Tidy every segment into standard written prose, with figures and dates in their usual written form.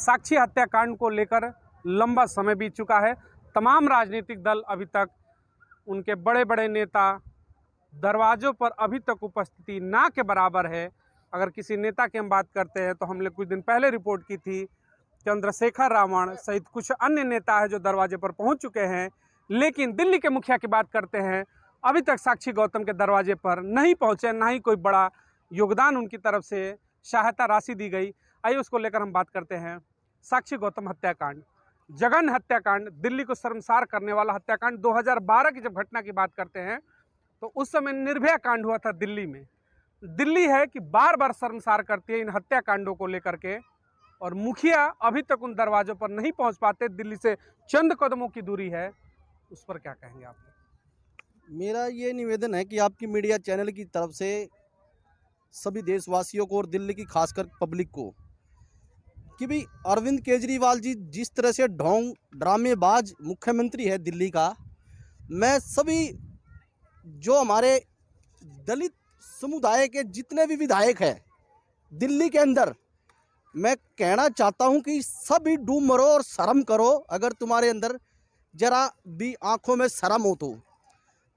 साक्षी हत्याकांड को लेकर लंबा समय बीत चुका है। तमाम राजनीतिक दल अभी तक, उनके बड़े बड़े नेता दरवाज़ों पर अभी तक उपस्थिति ना के बराबर है। अगर किसी नेता की हम बात करते हैं तो हमने कुछ दिन पहले रिपोर्ट की थी, चंद्रशेखर रावण सहित कुछ अन्य नेता है जो दरवाजे पर पहुंच चुके हैं। लेकिन दिल्ली के मुखिया की बात करते हैं, अभी तक साक्षी गौतम के दरवाजे पर नहीं पहुंचे, ना ही कोई बड़ा योगदान उनकी तरफ से सहायता राशि दी गई। आइए उसको लेकर हम बात करते हैं। साक्षी गौतम हत्याकांड, जघन्य हत्याकांड, दिल्ली को शर्मसार करने वाला हत्याकांड। 2012 की जब घटना की बात करते हैं तो उस समय निर्भया कांड हुआ था दिल्ली में। दिल्ली है कि बार बार शर्मसार करती है इन हत्याकांडों को लेकर के, और मुखिया अभी तक उन दरवाजों पर नहीं पहुंच पाते। दिल्ली से चंद कदमों की दूरी है, उस पर क्या कहेंगे आप? मेरा ये निवेदन है कि आपकी मीडिया चैनल की तरफ से सभी देशवासियों को और दिल्ली की खासकर पब्लिक को कि भाई अरविंद केजरीवाल जी जिस तरह से ढोंग ड्रामेबाज मुख्यमंत्री है दिल्ली का, मैं सभी जो हमारे दलित समुदाय के जितने भी विधायक हैं दिल्ली के अंदर, मैं कहना चाहता हूं कि सभी डूब मरो और शर्म करो। अगर तुम्हारे अंदर जरा भी आंखों में शर्म हो तो।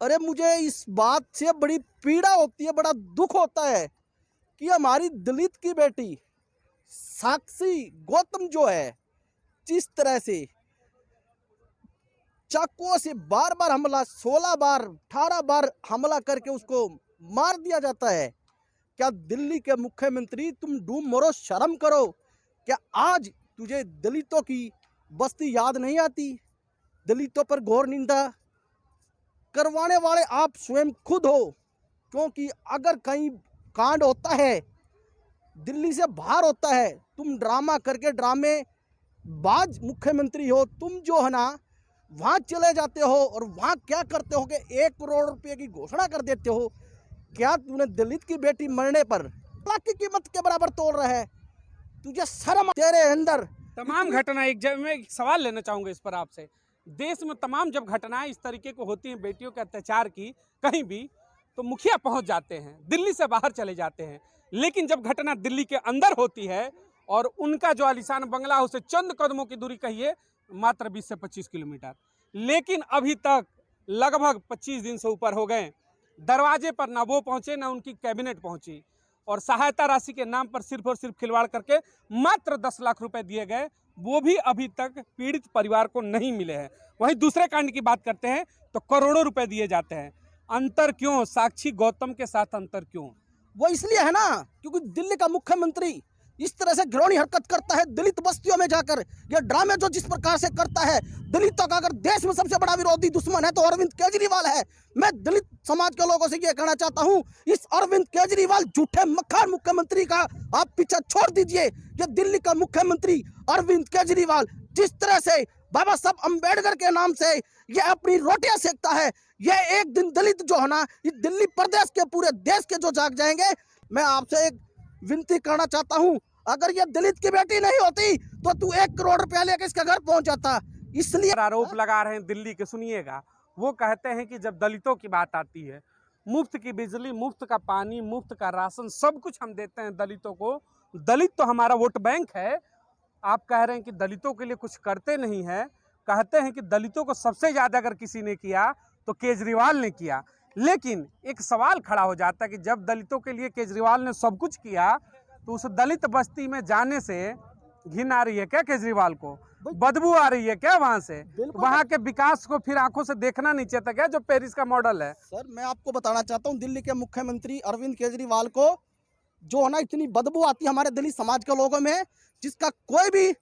अरे मुझे इस बात से बड़ी पीड़ा होती है, बड़ा दुख होता है कि हमारी दलित की बेटी साक्षी गौतम जो है, जिस तरह से चाकुओं से बार बार हमला, 16 बार 18 बार हमला करके उसको मार दिया जाता है। क्या दिल्ली के मुख्यमंत्री तुम डूब मरो, शर्म करो। क्या आज तुझे दलितों की बस्ती याद नहीं आती? दलितों पर घोर निंदा करवाने वाले आप स्वयं खुद हो। क्योंकि अगर कहीं कांड होता है दिल्ली से बाहर होता है, तुम ड्रामा करके ड्रामे बाज मुख्यमंत्री हो। तुम जो है ना वहाँ चले जाते हो और वहाँ क्या करते हो कि 1 करोड़ रुपए की घोषणा कर देते हो। क्या तूने दलित की बेटी मरने पर लाख की कीमत के बराबर तोड़ रहा है? तुझे शर्म तेरे अंदर? तमाम घटना मैं एक सवाल लेना चाहूँगा इस पर आपसे। देश में तमाम जब घटनाएं इस तरीके को होती हैं, बेटियों के अत्याचार की, कहीं भी, तो मुखिया पहुंच जाते हैं, दिल्ली से बाहर चले जाते हैं। लेकिन जब घटना दिल्ली के अंदर होती है और उनका जो आलीशान बंगला है उसे चंद कदमों की दूरी, कहिए मात्र 20 से 25 किलोमीटर, लेकिन अभी तक लगभग 25 दिन से ऊपर हो गए, दरवाजे पर ना वो पहुंचे ना उनकी कैबिनेट पहुंची, और सहायता राशि के नाम पर सिर्फ और सिर्फ खिलवाड़ करके मात्र 10 लाख रुपए दिए गए, वो भी अभी तक पीड़ित परिवार को नहीं मिले हैं। वहीं दूसरे कांड की बात करते हैं तो करोड़ों रुपए दिए जाते हैं। अंतर क्यों? साक्षी गौतम के साथ अंतर क्यों? वो इसलिए है ना क्योंकि दिल्ली का मुख्यमंत्री इस तरह से घृणीय हरकत करता है दलित बस्तियों में जाकर। ये ड्रामे जो जिस प्रकार से करता है, दलितों का अगर देश में सबसे बड़ा विरोधी दुश्मन है तो अरविंद केजरीवाल है। मैं दलित समाज के लोगों से ये कहना चाहता हूँ, इस अरविंद केजरीवाल झूठे मक्कार मुख्यमंत्री का आप पीछा छोड़ दीजिए। ये दिल्ली का मुख्यमंत्री अरविंद केजरीवाल जिस तरह से बाबा साहब अम्बेडकर के नाम से ये अपनी रोटियां सेकता है, ये एक दिन दलित जो है ना, ये दिल्ली प्रदेश के पूरे देश के जो जाग जाएंगे। मैं आपसे एक विनती करना चाहता हूं, अगर ये दलित की बेटी नहीं होती तो तू 1 करोड़ रुपया लेकर इसके घर पहुंच जाता। इसलिए आरोप लगा रहे हैं दिल्ली के, सुनिएगा। वो कहते हैं कि जब दलितों की बात आती है, मुफ्त की बिजली, मुफ्त का पानी, मुफ्त का राशन, सब कुछ हम देते हैं दलितों को। दलित तो हमारा वोट बैंक है। आप कह रहे हैं कि दलितों के लिए कुछ करते नहीं है। कहते हैं कि दलितों को सबसे ज़्यादा अगर किसी ने किया तो केजरीवाल ने किया। लेकिन एक सवाल खड़ा हो जाता है कि जब दलितों के लिए केजरीवाल ने सब कुछ किया तो उस दलित बस्ती में जाने से घिन आ रही है क्या केजरीवाल को? बदबू आ रही है क्या वहां से? वहां के विकास को फिर आंखों से देखना नहीं चाहता क्या, जो पेरिस का मॉडल है? सर मैं आपको बताना चाहता हूं, दिल्ली के मुख्यमंत्री अरविंद केजरीवाल को जो है ना इतनी बदबू आती है हमारे दलित समाज के लोगों में, जिसका कोई भी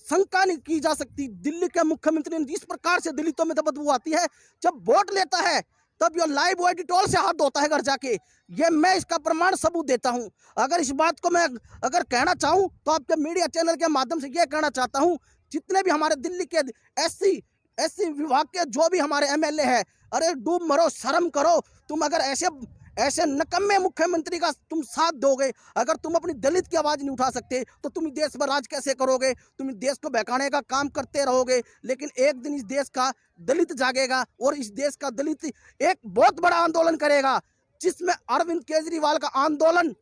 शंका नहीं की जा सकती। दिल्ली के मुख्यमंत्री ने जिस प्रकार से दलितों में बदबू आती है, जब वोट लेता है तब ये लाइव एडिटोल से हाथ धोता है घर जाके। ये मैं इसका प्रमाण सबूत देता हूं। अगर इस बात को मैं अगर कहना चाहूं तो आपके मीडिया चैनल के माध्यम से ये कहना चाहता हूं, जितने भी हमारे दिल्ली के एससी विभाग के जो भी हमारे एमएलए हैं, अरे डूब मरो, शर्म करो। तुम अगर ऐसे नकम्मे मुख्यमंत्री का तुम साथ दोगे, अगर तुम अपनी दलित की आवाज नहीं उठा सकते तो तुम देश पर राज कैसे करोगे? तुम देश को बहकाने का काम करते रहोगे। लेकिन एक दिन इस देश का दलित जागेगा और इस देश का दलित एक बहुत बड़ा आंदोलन करेगा, जिसमें अरविंद केजरीवाल का आंदोलन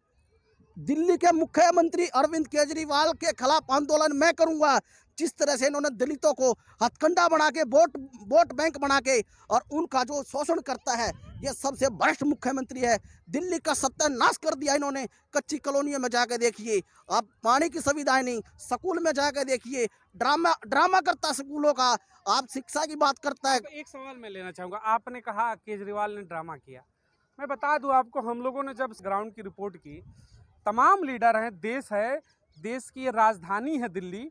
दिल्ली के मुख्यमंत्री अरविंद केजरीवाल के खिलाफ आंदोलन मैं करूंगा। जिस तरह से इन्होंने दलितों को हथकंडा बना के वोट बैंक बना के और उनका जो शोषण करता है, ये सबसे भ्रष्ट मुख्यमंत्री है। दिल्ली का सत्यानाश कर दिया इन्होंने। कच्ची कॉलोनियों में जाकर देखिए, आप पानी की सुविधाएं नहीं, स्कूल में जाकर देखिए, ड्रामा करता स्कूलों का। आप शिक्षा की बात करता है। एक सवाल मैं लेना चाहूँगा, आपने कहा केजरीवाल ने ड्रामा किया। मैं बता दूं आपको, हम लोगों ने जब ग्राउंड की रिपोर्ट की, तमाम लीडर हैं, देश है, देश की राजधानी है दिल्ली,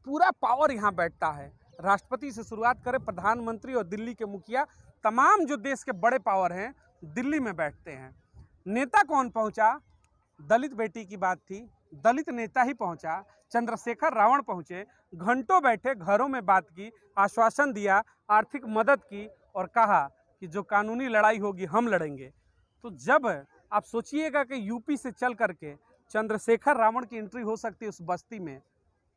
पूरा पावर यहाँ बैठता है। राष्ट्रपति से शुरुआत करें, प्रधानमंत्री और दिल्ली के मुखिया, तमाम जो देश के बड़े पावर हैं दिल्ली में बैठते हैं। नेता कौन पहुँचा? दलित बेटी की बात थी, दलित नेता ही पहुँचा। चंद्रशेखर रावण पहुँचे, घंटों बैठे, घरों में बात की, आश्वासन दिया, आर्थिक मदद की और कहा कि जो कानूनी लड़ाई होगी हम लड़ेंगे। तो जब आप सोचिएगा कि यूपी से चल करके चंद्रशेखर रावण की एंट्री हो सकती है उस बस्ती में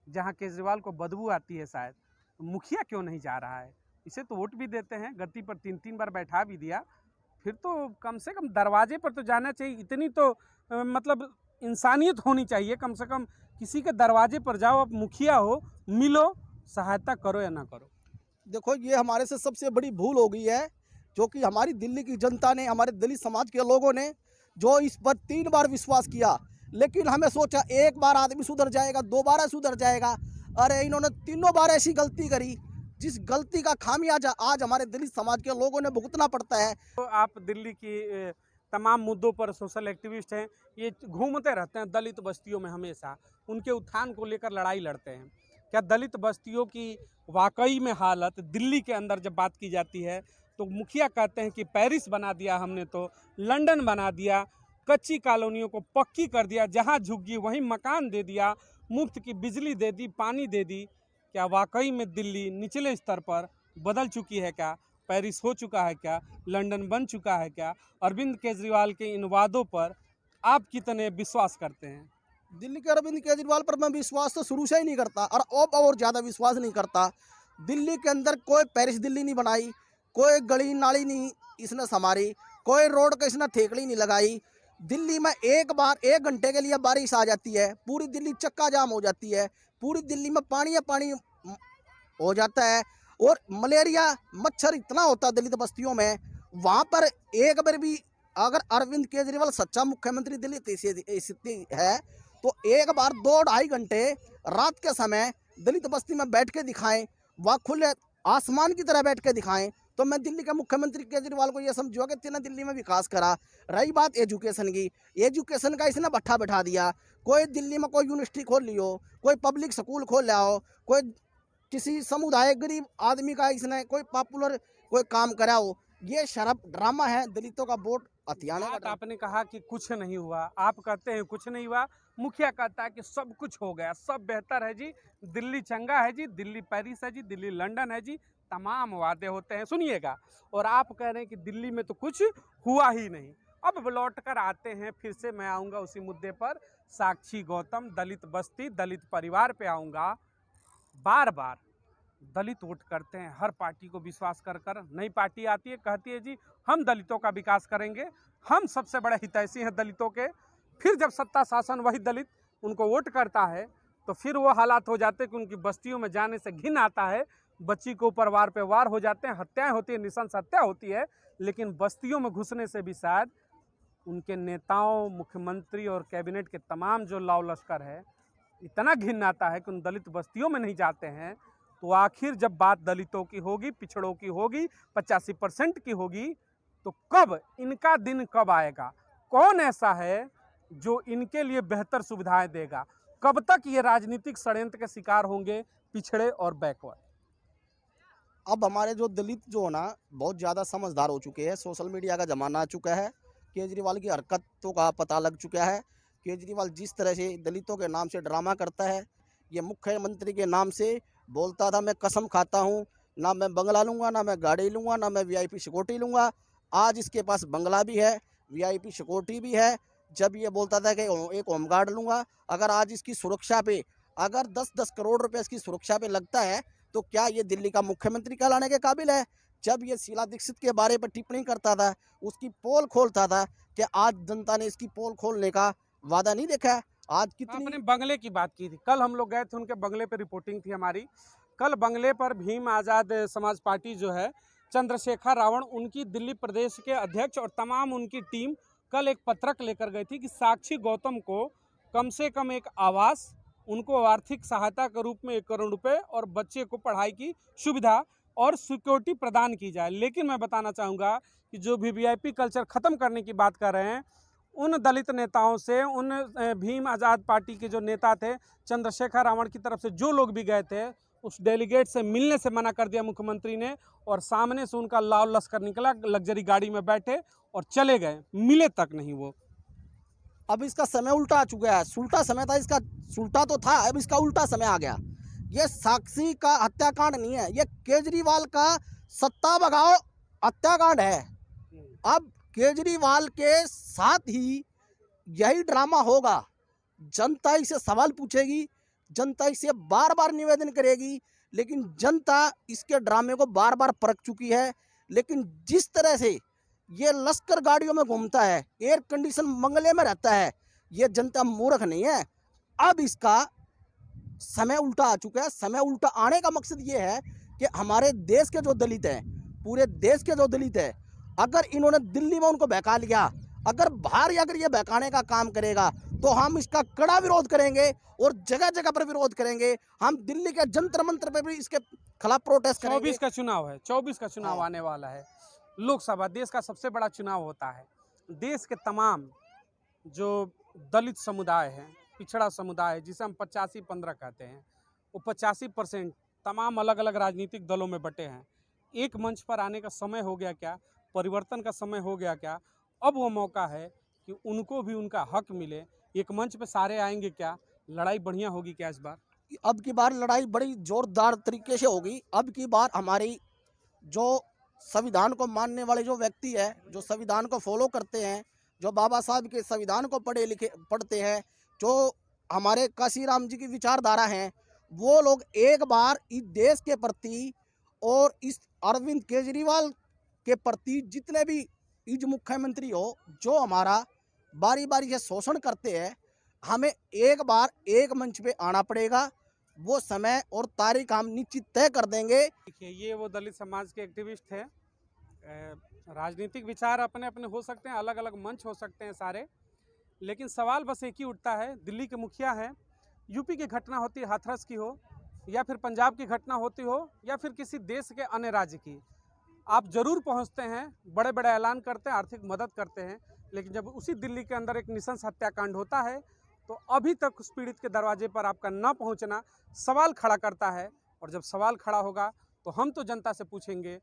जहां केजरीवाल को बदबू आती है, शायद मुखिया क्यों नहीं जा रहा है? इसे तो वोट भी देते हैं, गद्दी पर 3-3 बार बैठा भी दिया, फिर तो कम से कम दरवाजे पर तो जाना चाहिए। इतनी तो मतलब इंसानियत होनी चाहिए, कम से कम किसी के दरवाजे पर जाओ, आप मुखिया हो, मिलो, सहायता करो या ना करो। देखो, ये हमारे से सबसे बड़ी भूल हो गई है, जो कि हमारी दिल्ली की जनता ने, हमारे दलित समाज के लोगों ने जो इस पर 3 बार विश्वास किया, लेकिन हमें सोचा एक बार आदमी सुधर जाएगा, दोबारा सुधर जाएगा। अरे इन्होंने 3 बार ऐसी गलती करी, जिस गलती का खामियाजा आज हमारे दलित समाज के लोगों ने भुगतना पड़ता है। तो आप दिल्ली की तमाम मुद्दों पर सोशल एक्टिविस्ट हैं, ये घूमते रहते हैं दलित बस्तियों में, हमेशा उनके उत्थान को लेकर लड़ाई लड़ते हैं। क्या दलित बस्तियों की वाकई में हालत दिल्ली के अंदर जब बात की जाती है तो मुखिया कहते हैं कि पेरिस बना दिया हमने, तो लंदन बना दिया, कच्ची कॉलोनियों को पक्की कर दिया, जहां झुग्गी वहीं मकान दे दिया, मुफ्त की बिजली दे दी, पानी दे दी। क्या वाकई में दिल्ली निचले स्तर पर बदल चुकी है? क्या पेरिस हो चुका है? क्या लंदन बन चुका है? क्या अरविंद केजरीवाल के इन वादों पर आप कितने विश्वास करते हैं? दिल्ली के अरविंद केजरीवाल पर मैं विश्वास तो शुरू से ही नहीं करता, और अब और ज़्यादा विश्वास नहीं करता। दिल्ली के अंदर कोई पेरिस दिल्ली नहीं बनाई, कोई गली नाली नहीं इसने संवारी, कोई रोड का इसने ठेकड़ी नहीं लगाई। दिल्ली में एक बार 1 घंटे के लिए बारिश आ जाती है, पूरी दिल्ली चक्का जाम हो जाती है, पूरी दिल्ली में पानी हो जाता है, और मलेरिया मच्छर इतना होता है दलित बस्तियों में। वहाँ पर एक बार भी अगर अरविंद केजरीवाल सच्चा मुख्यमंत्री दिल्ली स्थिति है तो एक बार 2-2.5 घंटे रात के समय दलित बस्ती में बैठ के दिखाएं, वह खुले आसमान की तरह बैठ के दिखाएं, तो मैं दिल्ली के मुख्यमंत्री केजरीवाल को यह समझूंगा कि तेने दिल्ली में विकास करा। रही बात एजुकेशन की, एजुकेशन का इसने भट्ठा बैठा दिया। कोई दिल्ली में कोई यूनिवर्सिटी खोल ली हो, कोई पब्लिक स्कूल खोल लिया हो, कोई किसी समुदाय गरीब आदमी का इसने कोई पॉपुलर कोई काम करा हो, ये शराब ड्रामा है, दलितों का वोट हथियाने का। आपने कहा कि कुछ नहीं हुआ, आप कहते हैं कुछ नहीं हुआ, मुखिया कहता है कि सब कुछ हो गया, सब बेहतर है जी, दिल्ली चंगा है जी, दिल्ली पेरिस है जी, दिल्ली लंदन है जी, तमाम वादे होते हैं। सुनिएगा, और आप कह रहे हैं कि दिल्ली में तो कुछ हुआ ही नहीं। अब लौट कर आते हैं, फिर से मैं आऊँगा उसी मुद्दे पर, साक्षी गौतम, दलित बस्ती, दलित परिवार पे आऊँगा। बार बार दलित वोट करते हैं, हर पार्टी को विश्वास कर कर। नई पार्टी आती है, कहती है जी हम दलितों का विकास करेंगे, हम सबसे बड़े हितैषी हैं दलितों के। फिर जब सत्ता शासन वही दलित उनको वोट करता है तो फिर वो हालात हो जाते हैं कि उनकी बस्तियों में जाने से घिन आता है, बच्ची के ऊपर वार पे वार हो जाते हैं, हत्याएं होती है, निशंस हत्या होती है। लेकिन बस्तियों में घुसने से भी शायद उनके नेताओं, मुख्यमंत्री और कैबिनेट के तमाम जो लाव लश्कर है, इतना घिन आता है कि उन दलित बस्तियों में नहीं जाते हैं। तो आखिर जब बात दलितों की होगी, पिछड़ों की होगी, 85% की होगी, तो कब इनका दिन कब आएगा? कौन ऐसा है जो इनके लिए बेहतर सुविधाएं देगा? कब तक ये राजनीतिक षड्यंत्र के शिकार होंगे, पिछड़े और बैकवर्ड? अब हमारे जो दलित जो है ना, बहुत ज़्यादा समझदार हो चुके हैं, सोशल मीडिया का ज़माना आ चुका है, केजरीवाल की हरकतों का पता लग चुका है। केजरीवाल जिस तरह से दलितों के नाम से ड्रामा करता है, ये मुख्यमंत्री के नाम से बोलता था मैं कसम खाता हूँ, ना मैं बंगला लूँगा, ना मैं गाड़ी लूँगा, ना मैं VIP सिक्योरिटी लूँगा। आज इसके पास बंगला भी है, VIP सिक्योरिटी भी है। जब ये बोलता था कि एक होमगार्ड लूँगा, अगर आज इसकी सुरक्षा पे अगर 10-10 करोड़ रुपए इसकी सुरक्षा पे लगता है तो क्या ये दिल्ली का मुख्यमंत्री कहलाने के काबिल है? जब ये शीला दीक्षित के बारे पर टिप्पणी करता था, उसकी पोल खोलता था, कि आज जनता ने इसकी पोल खोलने का वादा नहीं देखा है। आज कितनी आपने बंगले की बात की थी, कल हम लोग गए थे उनके बंगले पर, रिपोर्टिंग थी हमारी। कल बंगले पर भीम आज़ाद समाज पार्टी जो है, चंद्रशेखर रावण, उनकी दिल्ली प्रदेश के अध्यक्ष और तमाम उनकी टीम कल एक पत्रक लेकर गई थी कि साक्षी गौतम को कम से कम एक आवास, उनको आर्थिक सहायता के रूप में 1 करोड़ रुपए और बच्चे को पढ़ाई की सुविधा और सिक्योरिटी प्रदान की जाए। लेकिन मैं बताना चाहूँगा कि जो भी वीआईपी कल्चर ख़त्म करने की बात कर रहे हैं, उन दलित नेताओं से, उन भीम आज़ाद पार्टी के जो नेता थे, चंद्रशेखर रावण की तरफ से जो लोग भी गए थे, उस डेलीगेट से मिलने से मना कर दिया मुख्यमंत्री ने, और सामने से उनका लाल लश्कर निकला, लग्जरी गाड़ी में बैठे और चले गए, मिले तक नहीं वो। अब इसका समय उल्टा आ चुका है। सुलटा समय था इसका, सुलटा तो था, अब इसका उल्टा समय आ गया। ये साक्षी का हत्याकांड नहीं है, ये केजरीवाल का सत्ता भगाओ हत्याकांड है। अब केजरीवाल के साथ ही यही ड्रामा होगा। जनता इसे सवाल पूछेगी, जनता इसे बार बार निवेदन करेगी, लेकिन जनता इसके ड्रामे को बार बार परख चुकी है। लेकिन जिस तरह से ये लश्कर गाड़ियों में घूमता है, एयर कंडीशन बंगले में रहता है, ये जनता मूर्ख नहीं है। अब इसका समय उल्टा आ चुका है। समय उल्टा आने का मकसद ये है कि हमारे देश के जो दलित हैं, पूरे देश के जो दलित हैं, अगर इन्होंने दिल्ली में उनको बहका लिया, अगर बाहर अगर ये बहकाने का काम करेगा, तो हम इसका कड़ा विरोध करेंगे और जगह जगह पर विरोध करेंगे। हम दिल्ली के जंतर मंतर पर भी इसके खिलाफ प्रोटेस्ट करेंगे। 24 का चुनाव है, 24 का चुनाव आने वाला है। लोकसभा देश का सबसे बड़ा चुनाव होता है। देश के तमाम जो दलित समुदाय हैं, पिछड़ा समुदाय है, जिसे हम 85-15 कहते हैं, वो 85% तमाम अलग अलग राजनीतिक दलों में बटे हैं। एक मंच पर आने का समय हो गया क्या? परिवर्तन का समय हो गया क्या? अब वो मौका है कि उनको भी उनका हक मिले। एक मंच पे सारे आएंगे क्या? लड़ाई बढ़िया होगी क्या इस बार? अब की बार लड़ाई बड़ी जोरदार तरीके से होगी। अब की बार हमारी जो संविधान को मानने वाले जो व्यक्ति है, जो संविधान को फॉलो करते हैं, जो बाबा साहब के संविधान को पढ़ते हैं, जो हमारे काशीराम जी की विचारधारा हैं, वो लोग एक बार इस देश के प्रति और इस अरविंद केजरीवाल के प्रति, जितने भी इस मुख्यमंत्री हो जो हमारा बारी बारी से शोषण करते हैं, हमें एक बार एक मंच पे आना पड़ेगा। वो समय और तारीख हम निश्चित तय कर देंगे। देखिए, ये वो दलित समाज के एक्टिविस्ट थे। राजनीतिक विचार अपने अपने हो सकते हैं, अलग अलग मंच हो सकते हैं सारे, लेकिन सवाल बस एक ही उठता है। दिल्ली के मुखिया हैं, यूपी की घटना होती है, हाथरस की हो, या फिर पंजाब की घटना होती हो, या फिर किसी देश के अन्य राज्य की, आप जरूर पहुंचते हैं, बड़े बड़े ऐलान करते हैं, आर्थिक मदद करते हैं, लेकिन जब उसी दिल्ली के अंदर एक नृशंस हत्याकांड होता है, तो अभी तक उस पीड़ित के दरवाजे पर आपका न पहुंचना सवाल खड़ा करता है। और जब सवाल खड़ा होगा तो हम तो जनता से पूछेंगे,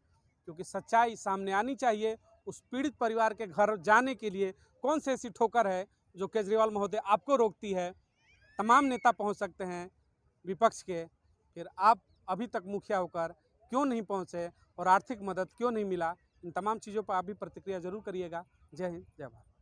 क्योंकि सच्चाई सामने आनी चाहिए। उस पीड़ित परिवार के घर जाने के लिए कौन सी ऐसी ठोकर है जो केजरीवाल महोदय आपको रोकती है? तमाम नेता पहुंच सकते हैं विपक्ष के, फिर आप अभी तक मुखिया होकर क्यों नहीं पहुंचे और आर्थिक मदद क्यों नहीं मिला? इन तमाम चीज़ों पर आप भी प्रतिक्रिया जरूर करिएगा। जय हिंद, जय भारत।